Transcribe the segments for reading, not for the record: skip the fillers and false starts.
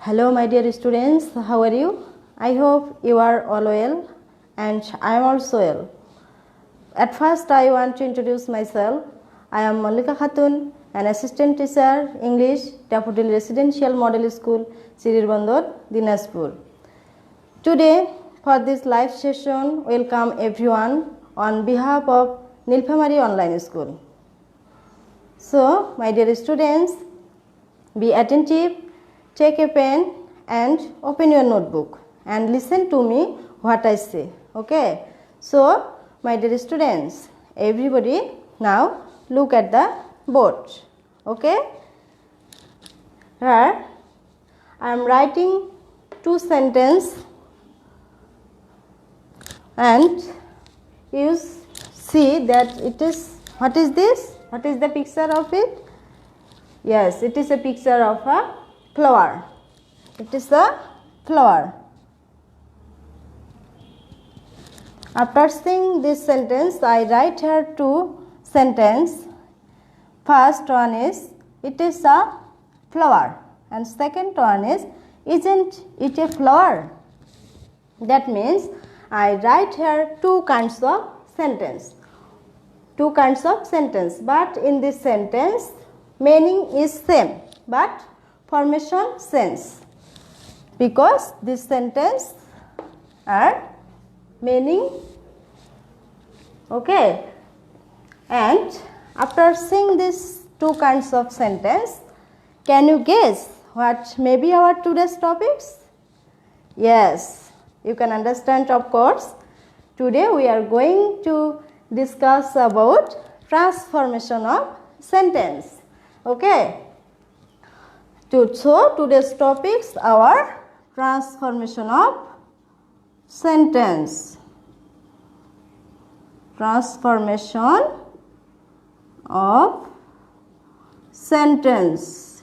Hello my dear students, how are you? I hope you are all well and I am also well. At first I want to introduce myself. I am Mallika Khatun, an assistant teacher English, Daffodil Residential Model School, Sirir Dinajpur. Today for this live session, welcome everyone on behalf of Nilphamari Online School. So my dear students, be attentive, take a pen and open your notebook and listen to me what I say. Okay. So my dear students, everybody now look at the board. Okay. Here I am writing two sentences and you see that it is, what is this? What is the picture of it? Yes, it is a picture of a flower. It is a flower. After seeing this sentence, I write here two sentences. First one is, it is a flower, and second one is, isn't it a flower? That means I write here two kinds of sentence. Two kinds of sentence, but in this sentence meaning is same but formation sense, because this sentence are meaning. Okay, and after seeing these two kinds of sentence, can you guess what may be our today's topics? Yes, you can understand, of course. Today we are going to discuss about transformation of sentence. Okay. So today's topics are transformation of sentence. Transformation of sentence.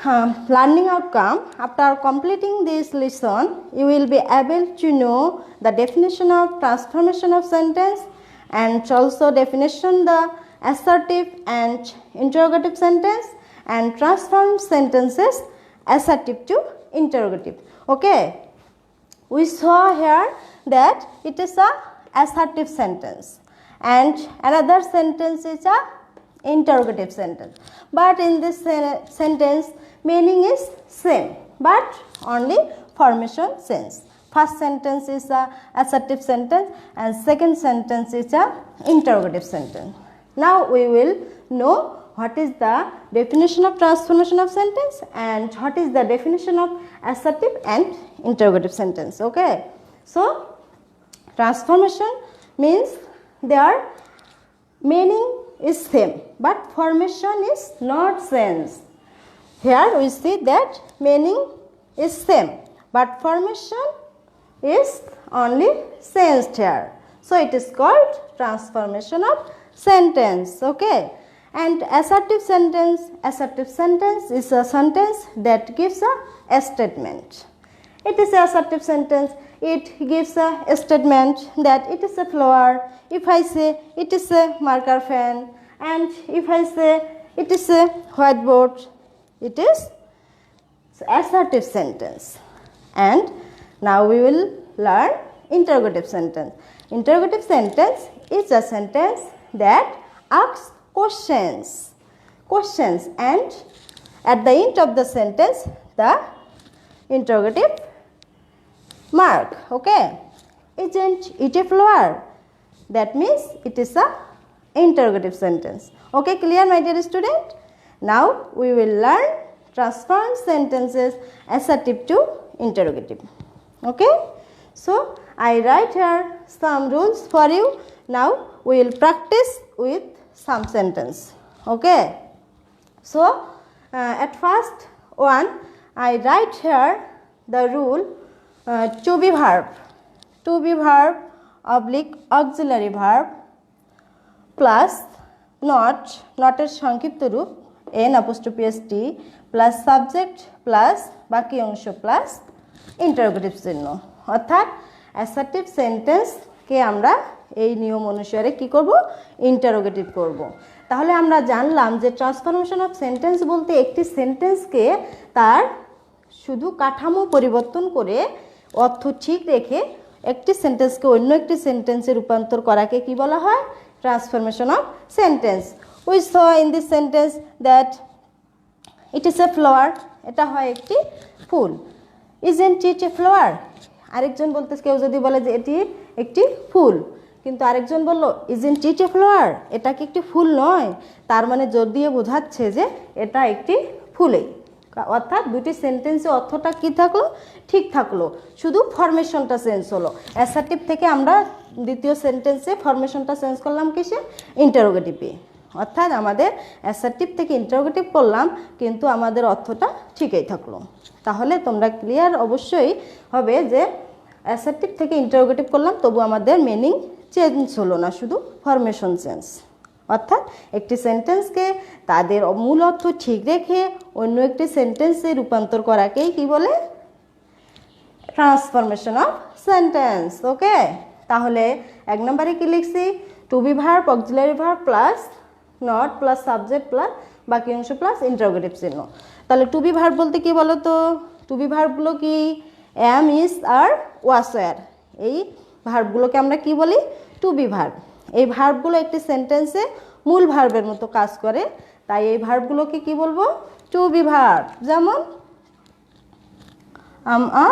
Learning outcome. After completing this lesson, you will be able to know the definition of transformation of sentence and also definition the assertive and interrogative sentence and transform sentences assertive to interrogative. Okay, we saw here that it is a assertive sentence and another sentence is a interrogative sentence, but in this sentence meaning is same but only formation sense. First sentence is a assertive sentence and second sentence is a interrogative sentence. Now we will know what is the definition of transformation of sentence and what is the definition of assertive and interrogative sentence. Okay, so transformation means their meaning is same but formation is not sense. Here we see that meaning is same but formation is only sensed here. So it is called transformation of sentence. Okay, and assertive sentence is a sentence that gives a statement. It is an assertive sentence. It gives a statement that it is a flower. If I say it is a marker pen, and if I say it is a whiteboard, it is assertive sentence. And now we will learn interrogative sentence. Interrogative sentence is a sentence that asks questions and at the end of the sentence the interrogative mark. Okay, isn't it a flower? That means it is a interrogative sentence. Okay, clear my dear student? Now we will learn transform sentences assertive to interrogative. Okay, so I write here some rules for you. Now we will practice with some sentence. Okay, so at first one I write here the rule to be verb oblique auxiliary verb plus not এর সংক্ষিপ্ত রূপ n apostrophe st plus subject plus বাকি অংশ plus interrogative চিহ্ন, অর্থাৎ assertive sentence কে আমরা এই নিয়ম অনুসারে কি করব, ইন্টারোগেটিভ করব। তাহলে আমরা জানলাম যে ট্রান্সফরমেশন অফ সেন্টেন্স বলতে একটি সেন্টেন্সকে তার শুধু কাঠামো পরিবর্তন করে অর্থ ঠিক রেখে একটি সেন্টেন্সকে অন্য একটি সেন্টেন্সে রূপান্তর করাকে কি বলা হয়, transformation of sentence. We saw in this sentence that it is a flower, এটা হয় একটি ফুল। ইজন্ট ইট এ ফ্লাওয়ার, আরেকজন বলতে, কেউ যদি বলে যে এটি একটি ফুল, কিন্তু আরেকজন বলল ইজন্ট ইট এ ফ্লাওয়ার, এটা কি একটি ফুল নয়, তার মানে জোর দিয়ে বোঝাচ্ছে যে এটা একটি ফুলই। অর্থাৎ দুটি সেন্টেন্সে অর্থটা কি থাকলো, ঠিক থাকলো, শুধু ফরমেশনটা চেঞ্জ হলো। অ্যাসার্টিভ থেকে আমরা দ্বিতীয় সেন্টেন্সে ফরমেশনটা চেঞ্জ করলাম কিসে, ইন্টারোগেটিভে। অর্থাৎ আমাদের অ্যাসার্টিভ থেকে ইন্টারোগেটিভ করলাম, কিন্তু আমাদের অর্থটা ঠিকই থাকলো। তাহলে তোমরা ক্লিয়ার অবশ্যই হবে যে অ্যাসার্টিভ থেকে ইন্টারোগেটিভ করলাম, তবু আমাদের মিনিং চেঞ্জ হলো না, শুধু ফরমেশন চেঞ্জ। অর্থাৎ একটি সেন্টেন্সকে তাদের মূল অর্থ ঠিক রেখে অন্য একটি সেন্টেন্সে রূপান্তর করাকেই কি বলে, ট্রান্সফরমেশন অফ সেন্টেন্স। ওকে, তাহলে 1 নম্বরে কি লিখছি, to be verb, auxiliary verb plus not plus subject plus বাকি অংশ প্লাস ইন্টারোগেটিভ চিহ্ন। তাহলে টু বি ভার্ব বলতে কি বলো তো, টু বি ভার্বগুলো কি, অ্যাম, ইজ আর ওয়াজ ওয়্যার, এই ভার্বগুলোকে আমরা কি বলি, টু বি ভার্ব। এই ভার্বগুলো একটি সেন্টেন্সে মূল ভার্বের মতো কাজ করে, তাই এই ভার্বগুলোকে কি বলবো, টু বি ভার্ব। যেমন আম আ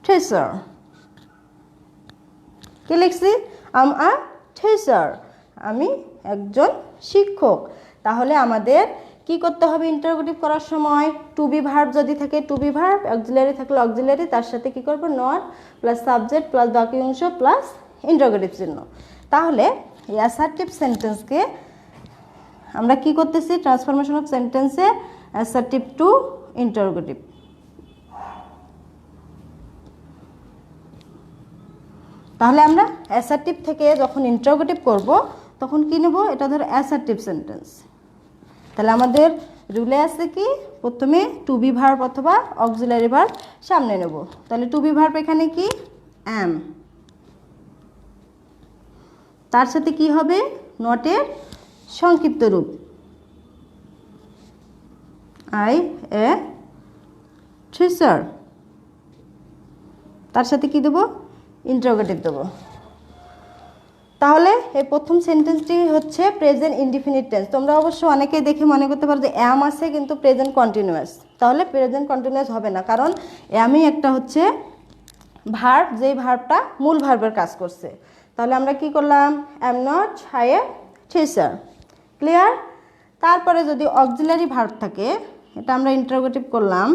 টিচার, কি লিখছি, আম আ টিচার, আমি একজন শিক্ষক। তাহলে আমাদের কি করতে হবে ইন্টারোগেটিভ করার সময়, টু বি ভার্ব যদি থাকে টু বি ভার্ব, অক্সিলারি থাকলে অক্সিলারি, তার সাথে কি করব, নট প্লাস সাবজেক্ট প্লাস বাকি অংশ প্লাস ইন্টারোগেটিভ চিহ্ন। তাহলে এই অ্যাসার্টিভ সেন্টেন্সকে আমরা কি করতেছি, ট্রান্সফরমেশন অফ সেন্টেন্সে অ্যাসার্টিভ টু ইন্টারোগেটিভ। তাহলে আমরা অ্যাসার্টিভ থেকে যখন ইন্টারোগেটিভ করব তখন কি নেব, এটা ধরো অ্যাসার্টিভ সেন্টেন্স। তাহলে আমাদের রুলে আছে কি, প্রথমে টু বি ভার্ব অথবা অক্সিলারি ভার্ব সামনে নেব। তাহলে টু বি ভার্ব এখানে কি, অ্যাম, তার সাথে কি হবে, নটের সংক্ষিপ্ত রূপ আই এ টিচার, তার সাথে কি দেবো, ইন্টারোগেটিভ দেবো। তাহলে এই প্রথম সেন্টেন্সটি হচ্ছে প্রেজেন্ট ইনডিফিনিট টেন্স। তোমরা অবশ্য অনেকে দেখে মনে করতে পারো যে অ্যাম আছে কিন্তু প্রেজেন্ট কন্টিনিউয়াস, তাহলে প্রেজেন্ট কন্টিনিউয়াস হবে না, কারণ অ্যামই একটা হচ্ছে ভার্ব, যেই ভার্বটা মূল ভার্বের কাজ করছে। তাহলে আমরা কি করলাম, am not I a teacher, clear. তারপরে যদি অক্সিলারি ভার্ব থাকে, এটা আমরা ইন্টারোগেটিভ করলাম,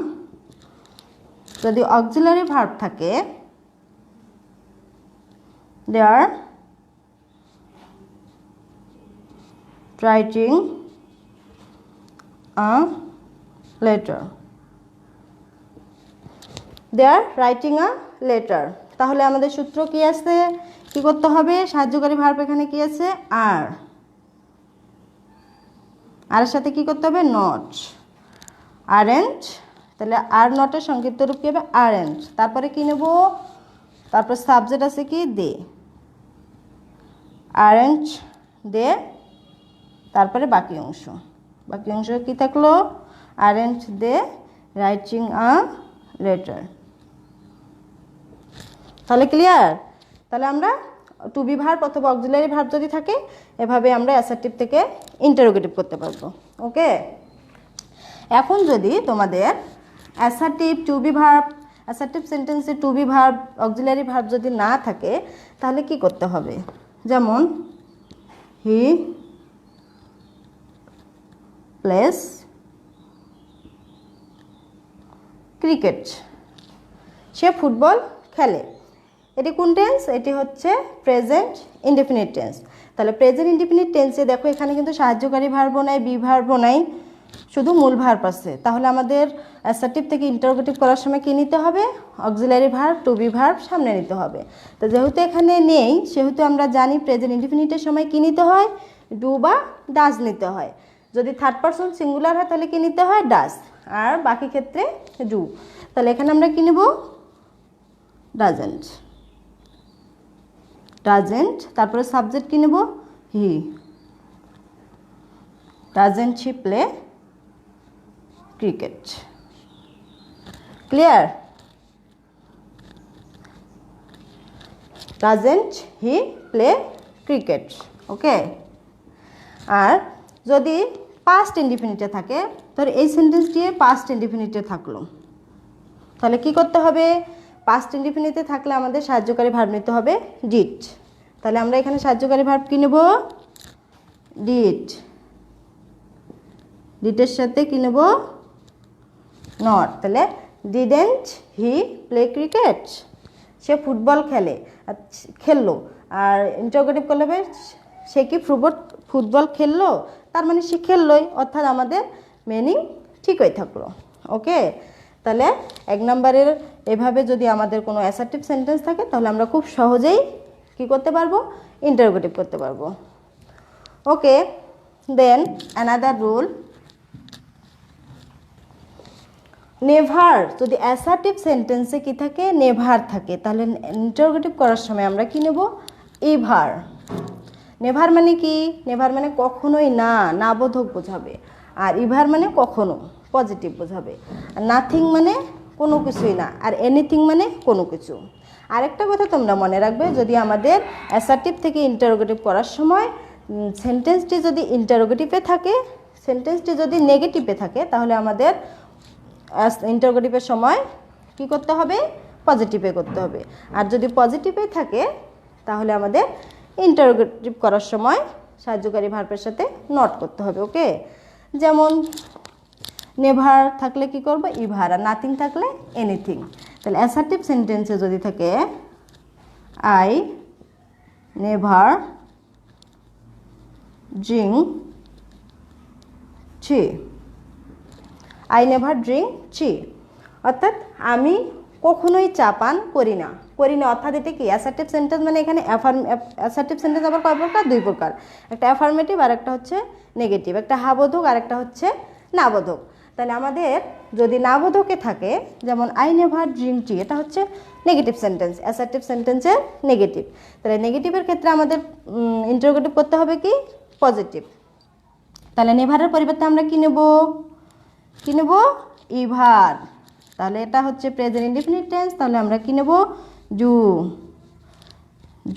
যদি অক্সিলারি ভার্ব থাকে, they are writing a letter, they are writing a letter। তাহলে আমাদের সূত্র কি আছে, কি করতে হবে, সাহায্যকারী ভার্ব এখানে কি আছে, আর, আর সাথে কি করতে হবে, নট, আরেন্ট। তাহলে আর নটের সংক্ষিপ্ত রূপ কি হবে, আরেন্ট। তারপরে কি নেব, তারপর সাবজেক্ট আছে কি, দে, আরেন্ট দে, তারপরে বাকি অংশ, বাকি অংশ কি থাকলো, aren't they writing a letter. তাহলে ক্লিয়ার। তাহলে আমরা টু বি ভার্ব অথবা অক্সিলারি ভার্ব যদি থাকে, এভাবে আমরা অ্যাসার্টিভ থেকে ইন্টারোগেটিভ করতে পারবো। ওকে, এখন যদি তোমাদের assertive to be verb, assertive সেন্টেন্সে to be verb auxiliary verb যদি না থাকে, তাহলে কি করতে হবে, যেমন হি প্লেস ক্রিকেট, সে ফুটবল খেলে। এটি কোন টেন্স, এটি হচ্ছে প্রেজেন্ট ইনডেফিনিট টেন্স। তাহলে প্রেজেন্ট ইনডেফিনিট টেন্সে দেখো এখানে কিন্তু সাহায্যকারী ভার্বও নাই, বি ভার্বও নাই, শুধু মূল ভার্ব আছে। তাহলে আমাদের অ্যাসার্টিভ থেকে ইন্টারোগেটিভ করার সময় কী নিতে হবে, auxiliary verb to be verb সামনে নিতে হবে। তো যেহেতু এখানে নেই, সেহেতু আমরা জানি প্রেজেন্ট ইনডেফিনিটের সময় কী নিতে হয়, ডু বা ডাজ নিতে হয়। যদি থার্ড পারসন সিঙ্গুলার হয় তাহলে কী নিতে হয়, ডাজ, আর বাকি ক্ষেত্রে ডু। তাহলে এখানে আমরা কী নেব, ডাজেন্ট। ডাজেন্ট, তারপরে সাবজেক্ট কি নেব, he. Doesn't he play cricket. Clear? Doesn't he play cricket. Okay. আর যদি পাস্ট ইনডিফিনিটে থাকে, ধর এই সেন্টেন্স দিয়ে পাস্ট ইনডিফিনিটে থাকলো, তাহলে কি করতে হবে, পাস্ট ইনডিফিনিটে থাকলে আমাদের সাহায্যকারী ভার্ব নিতে হবে ডিড। তাহলে আমরা এখানে সাহায্যকারী ভার্ব কি নেব, ডিড। ডিডের সাথে কি নেব, নট। তাহলে ডিডেন্ট হি প্লে ক্রিকেট, সে ফুটবল খেললো। আর ইন্টারোগেটিভ করলে হবে সে কি ফুটবল খেললো, তার মানে সে খেললোই, অর্থাৎ আমাদের মিনিং ঠিকই থাকলো। ওকে। তাহলে 1 নম্বরের এভাবে যদি আমাদের কোনো অ্যাসার্টিভ সেন্টেন্স থাকে তাহলে আমরা খুব সহজেই কি করতে পারবো, ইন্টারোগেটিভ করতে পারবো। ওকে। দেন অ্যানাদার রুল, নেভার, যদি অ্যাসার্টিভ সেন্টেন্সে কি থাকে, নেভার থাকে, তাহলে ইন্টারোগেটিভ করার সময় আমরা কি নেব, এভার। নেভার মানে কি, নেভার মানে কখনোই না, না বোধক বোঝাবে। আর ইভার মানে কখনো, পজিটিভ বোঝাবে। আর নাথিং মানে কোনো কিছুই না। আর এনিথিং মানে কোনো কিছু। আরেকটা কথা তোমরা মনে রাখবে, যদি আমাদের অ্যাসার্টিভ থেকে ইন্টারোগেটিভ করার সময় সেন্টেন্সটি যদি ইন্টারোগেটিভে থাকে, সেন্টেন্সটি যদি নেগেটিভে থাকে, তাহলে আমাদের ইন্টারোগেটিভের সময় কি করতে হবে, পজিটিভে করতে হবে। আর যদি পজিটিভে থাকে তাহলে আমাদের ইন্টারোগেটিভ করার সময় সাহায্যকারী ভার্বের সাথে নট করতে হবে। ওকে। যেমন নেভার থাকলে কি করব, ইভার। আর নাথিং থাকলে এনিথিং। তাহলে অ্যাসার্টিভ সেন্টেন্সে যদি থাকে I never drink tea, I never drink tea, অর্থাৎ আমি কখনোই চা পান করি না। অর্থাৎ এটা কি অ্যাসার্টিভ সেন্টেন্স, মানে এখানে অ্যাসার্টিভ সেন্টেন্স আবার কয় প্রকার, 2 প্রকার। একটা অ্যাফার্মেটিভ আর একটা হচ্ছে নেগেটিভ। একটা হাবোধক আর একটা হচ্ছে নাবোধক। তাহলে আমাদের যদি নাবোধকে থাকে, যেমন আই নেভার ড্রিঙ্ক টি, এটা হচ্ছে নেগেটিভ সেন্টেন্স, অ্যাসার্টিভ সেন্টেন্সের নেগেটিভ। তাহলে নেগেটিভের ক্ষেত্রে আমাদের ইন্টারোগেটিভ করতে হবে কি, পজিটিভ। তাহলে নেভারের পরিবর্তে আমরা কি নেব, ইভার। তাহলে এটা হচ্ছে প্রেজেন্ট ইনডিফিনিট টেন্স, তাহলে আমরা কি নেব,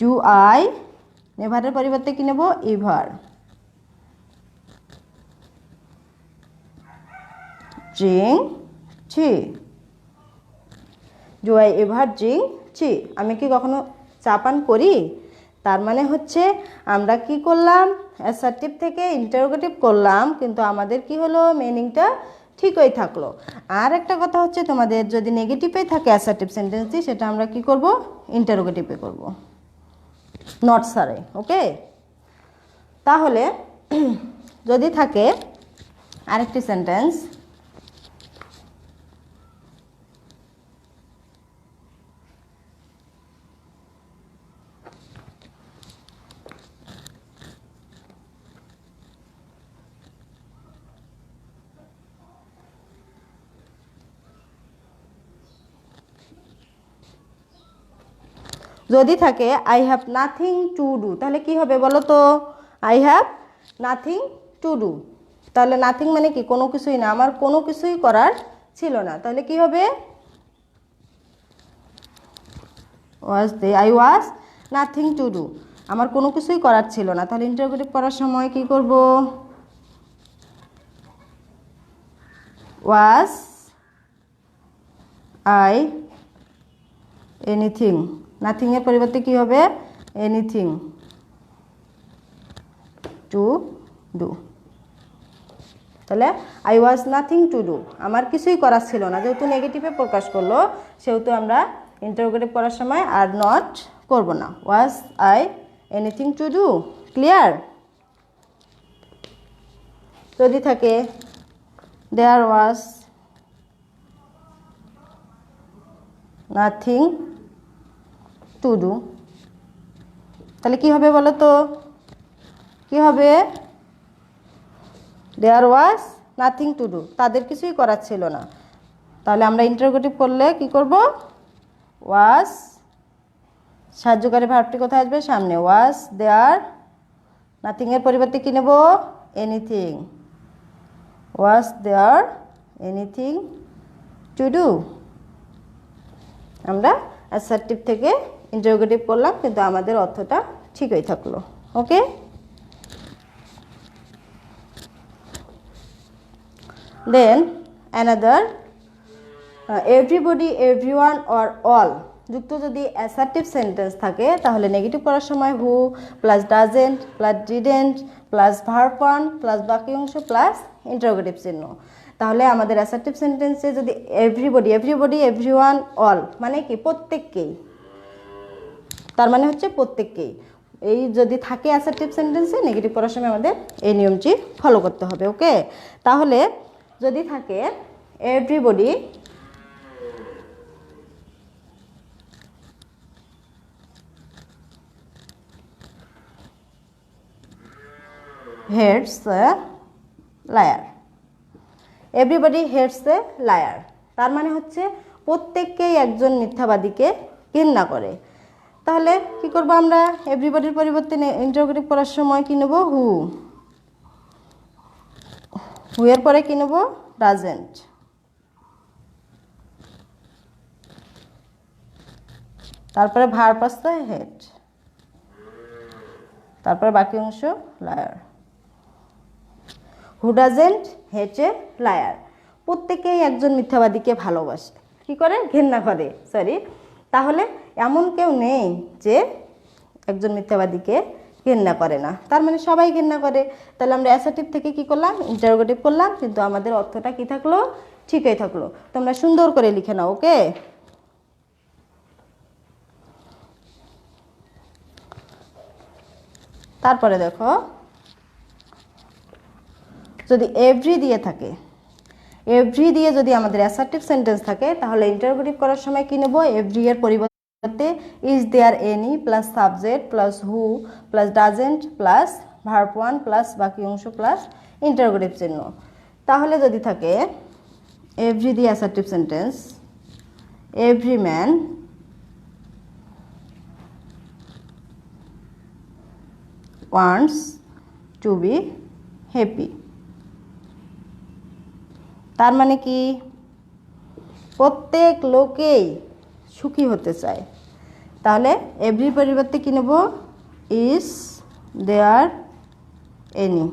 জু আই। নেভারের পরিবর্তে কি নেব, ever. Drink tea, do I ever drink tea, আমি কি কখনো চা পান করি। তার মানে হচ্ছে আমরা কি করলাম, অ্যাসার্টিভ থেকে ইন্টারোগেটিভ করলাম, কিন্তু আমাদের কি হলো, মিনিংটা ঠিকই থাকলো। আর একটা কথা হচ্ছে, তোমাদের যদি নেগেটিভে থাকে অ্যাসার্টিভ সেন্টেন্সটি, সেটা আমরা কি করব, ইন্টারোগেটিভে করব, নট সারে। ওকে। তাহলে যদি থাকে আরেকটি সেন্টেন্স, যদি থাকে I have nothing to do, তাহলে কি হবে বলো তো, I have nothing to do. তাহলে নাথিং মানে কি, কোনো কিছুই না, আমার কোনো কিছুই করার ছিল না। তাহলে কি হবে, I was nothing to do, আমার কোনো কিছুই করার ছিল না। তাহলে ইন্টারোগেটিভ করার সময় কি করব, ওয়াজ আই এনিথিং। নাথিংয়ের পরিবর্তে কি হবে, এনিথিং টু ডু। তাহলে I was nothing to do, আমার কিছুই করার ছিল না। যেহেতু নেগেটিভে প্রকাশ করলো, সেহেতু আমরা ইন্টারোগেটিভ করার সময় আর নট করব না, was I anything to do. Clear? যদি থাকে দেয়ার ওয়াজ নাথিং টু ডু, তাহলে কি হবে বলো তো, কি হবে, দেয়ার ওয়াজ নাথিং টু ডু, তাদের কিছুই করার ছিল না। তাহলে আমরা ইন্টারোগেটিভ করলে কি করব, ওয়াজ সাহায্যকারী ভার্বটি কোথায় আসবে? সামনে। ওয়াজ দেয়ার, নাথিং এর পরিবর্তে কি নেব? Anything. Was there anything to do. আমরা অ্যাসার্টিভ থেকে ইন্টারোগেটিভ করলাম, কিন্তু আমাদের অর্থটা ঠিকই থাকলো। Okay, then another, everybody, everyone or all যুক্ত যদি অ্যাসার্টিভ সেন্টেন্স থাকে তাহলে নেগেটিভ করার সময় who plus doesn't plus didn't plus verb one plus বাকি অংশ প্লাস ইন্টারোগেটিভ চিহ্ন। তাহলে আমাদের অ্যাসার্টিভ সেন্টেন্সে যদি এভরিবডি, এভরিবডি, এভরিওয়ান, অল মানে কি? প্রত্যেককেই, তার মানে হচ্ছে প্রত্যেককেই। এই যদি থাকে অ্যাসার্টিভ সেন্টেন্সে নেগেটিভ করার সময় আমাদের এই নিয়মটি ফলো করতে হবে। ওকে, তাহলে যদি থাকে everybody hates a liar, everybody hates a liar, তার মানে হচ্ছে প্রত্যেককেই একজন মিথ্যাবাদীকে ঘৃণা করে। তাহলে কি করব আমরা? এভরিবডির পরিবর্তে ইন্টারোগেটিভ করার সময় কি নেব? হু। হু এর পরে কি নেব? ডাজেন্ট। তারপরে ভার্ব আসছে হেট, তারপরে বাকি অংশ liar. Who doesn't hate a liar, প্রত্যেকেই একজন মিথ্যাবাদীকে ভালোবাসে, কি করে? ঘৃণা করে, সরি। তাহলে এমন কেউ নেই যে একজন মিথ্যাবাদীকে ঘৃণা করে না, তার মানে সবাই ঘৃণা করে। তাহলে আমরা অ্যাসার্টিভ থেকে কি করলাম? ইন্টারোগেটিভ করলাম, কিন্তু আমাদের অর্থটা কি থাকলো? ঠিকই থাকলো। তোমরা সুন্দর করে লিখে নাও। ওকে, তারপরে দেখো, যদি এভরি দিয়ে থাকে, এভরি দিয়ে যদি আমাদের অ্যাসার্টিভ সেন্টেন্স থাকে তাহলে ইন্টারোগেটিভ করার সময় কি নেব? এভরি এর পরিবর্তে is there any plus subject plus who plus doesn't plus verb one plus বাকি অংশ প্লাস ইন্টারোগেটিভ চিহ্ন। তাহলে যদি থাকে এভরি দিয়ে assertive sentence, every man wants to be happy, তার মানে কি? প্রত্যেক লোকেই সুখী হতে চায়। তাহলে এভরি পরিবর্তে কি নেব? ইজ দেয়ার এনি,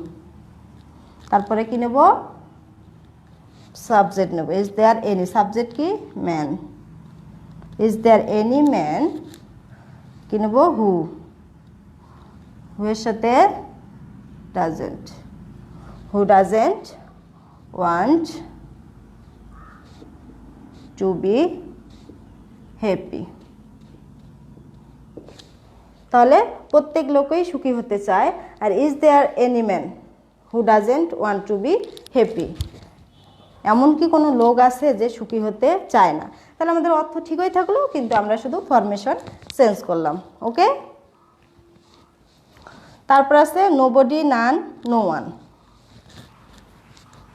তারপরে কি নেব? সাবজেক্ট নেব। ইজ দেয়ার এনি, সাবজেক্ট কি? Man. Is there any man কি নেব? হু। হু এর সাথে doesn't. Who doesn't want to be happy. তাহলে প্রত্যেক লোকই সুখী হতে চায়। আর is there any man who doesn't want to be happy, এমন কি কোনো লোক আছে যে সুখী হতে চায় না? তাহলে আমাদের অর্থ ঠিকই থাকলো, কিন্তু আমরা শুধু ফরমেশন চেঞ্জ করলাম। ওকে, তারপর আছে নোবডি, নান, নো ওয়ান।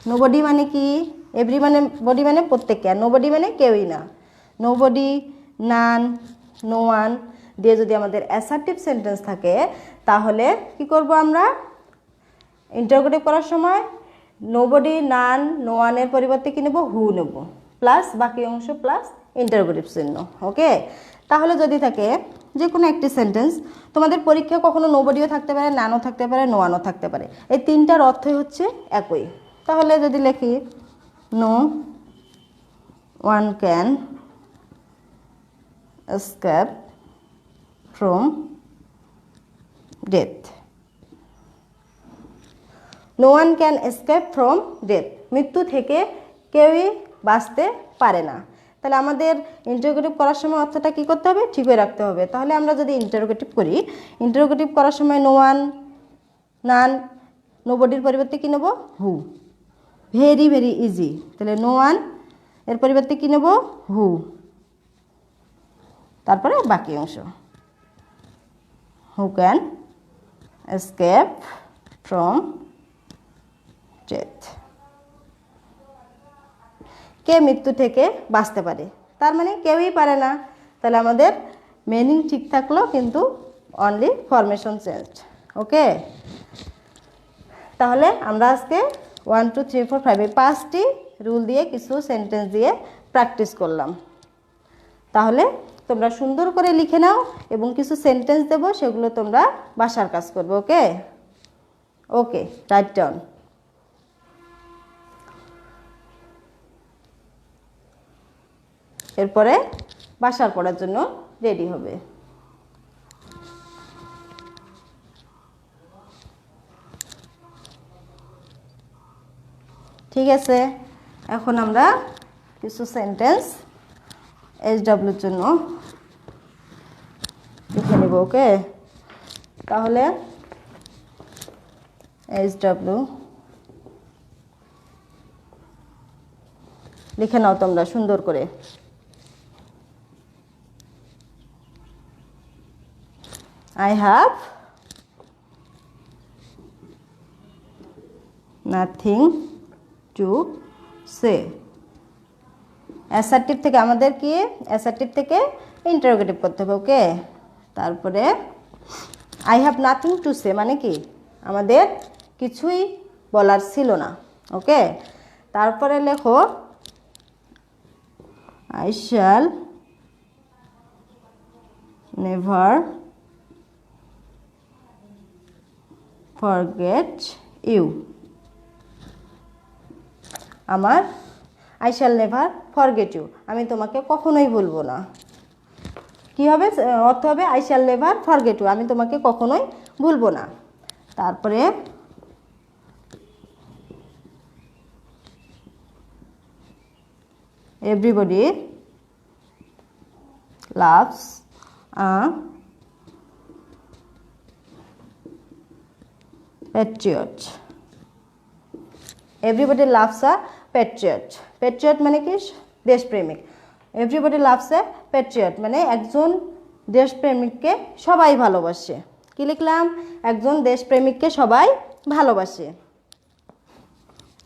নোবডি মানে কি? এভরি মানে বডি মানে প্রত্যেককে, আর নোবডি মানে কেউই না। নোবডি, নান, নো ওয়ান দিয়ে যদি আমাদের অ্যাসার্টিভ সেন্টেন্স থাকে তাহলে কি করব আমরা? ইন্টারোগেটিভ করার সময় নোবডি, নান, নো ওয়ানের পরিবর্তে কি নেব? হু নেব প্লাস বাকি অংশ প্লাস ইন্টারোগেটিভ চিহ্ন। ওকে, তাহলে যদি থাকে যে কোনো একটি সেন্টেন্স, তোমাদের পরীক্ষায় কখনো নোবডিও থাকতে পারে, নানও থাকতে পারে, নো ওয়ানও থাকতে পারে, এই তিনটার অর্থই হচ্ছে একই। তাহলে যদি লিখি no one can escape from death, no one can escape from death, মৃত্যু থেকে কেউই বাঁচতে পারে না। তাহলে আমাদের ইন্টারোগেটিভ করার সময় অর্থটা কী করতে হবে? ঠিকই রাখতে হবে। তাহলে আমরা যদি ইন্টারোগেটিভ করি, ইন্টারোগেটিভ করার সময় নো ওয়ান, নান, নোবডির পরিবর্তে কী নেব? হু। Very very easy. তাহলে নো ওয়ান এর পরিবর্তে কী নেব? হু, তারপরে বাকি অংশ who can escape from death, কে মৃত্যু থেকে বাঁচতে পারে, তার মানে কেউই পারে না। তাহলে আমাদের মিনিং ঠিক থাকলো কিন্তু অনলি ফরমেশন চেঞ্জ। ওকে, তাহলে আমরা আজকে 1 2 3 4 5 এই 5টি রুল দিয়ে কিছু সেন্টেন্স দিয়ে প্র্যাকটিস করলাম। তাহলে তোমরা সুন্দর করে লিখে নাও এবং কিছু সেন্টেন্স দেব, সেগুলো তোমরা বাসার কাজ করবে। ওকে ওকে, রাইট ডাউন। এরপরে বাসার পড়ার জন্য রেডি হবে। ঠিক আছে, এখন আমরা কিছু সেন্টেন্স SWর জন্য লিখে নেব। ওকে, তাহলে SW লিখে নাও তোমরা সুন্দর করে। I have nothing to say. Assertive থেকে আমাদের কি, অ্যাসার্টিভ থেকে ইন্টারোগেটিভ করতে হবে। ওকে, তারপরে I have nothing to say মানে কি, আমাদের কিছুই বলার ছিল না। ওকে, তারপরে লেখো I shall never forget you. আমার I shall never forget you, আমি তোমাকে কখনোই ভুলবো না। কি হবে, অর্থ হবে I shall never forget you, আমি তোমাকে কখনোই ভুলবো না। তারপরে everybody loves a patriot. Everybody loves a patriot. Patriot মানে কি, দেশপ্রেমিক। এভরিবডি লাভস এ প্যাট্রিয়ট মানে একজন দেশপ্রেমিককে সবাই ভালোবাসে। কি লিখলাম, একজন দেশপ্রেমিককে সবাই ভালোবাসে।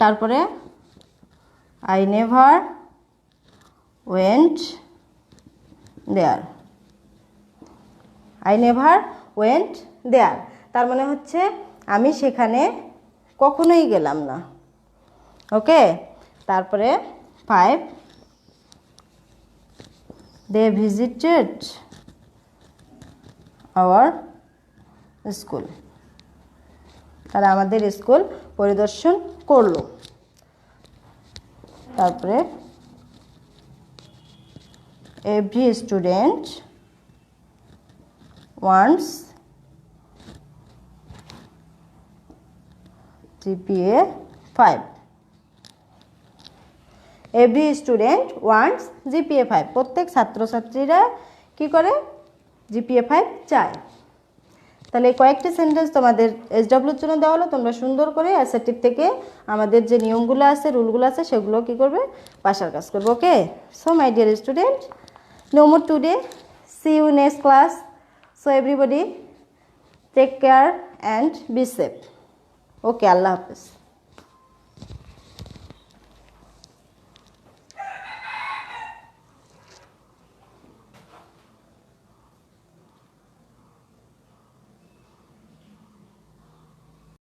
তারপরে I never went there. I never went there তার মানে হচ্ছে আমি সেখানে কখনোই গেলাম না। ওকে, তারপরে 5 দে ভিজিটেড আওয়ার স্কুল, তারা আমাদের স্কুল পরিদর্শন করলো। তারপরে every student wants GPA 5। Every student wants GPA 5, প্রত্যেক ছাত্রছাত্রীরা কি করে, GPA 5 চায়। তাহলে কয়েকটি সেন্টেন্স তোমাদের SWর জন্য দেওয়া হলো, তোমরা সুন্দর করে অ্যাসার্টিভ থেকে আমাদের যে নিয়মগুলো আছে, রুলগুলো আছে, সেগুলো কি করবে, বাসার কাজ করবে। Okay, so my dear student, no more today, see you next class. So everybody take care and be safe. Okay, Allah Hafiz.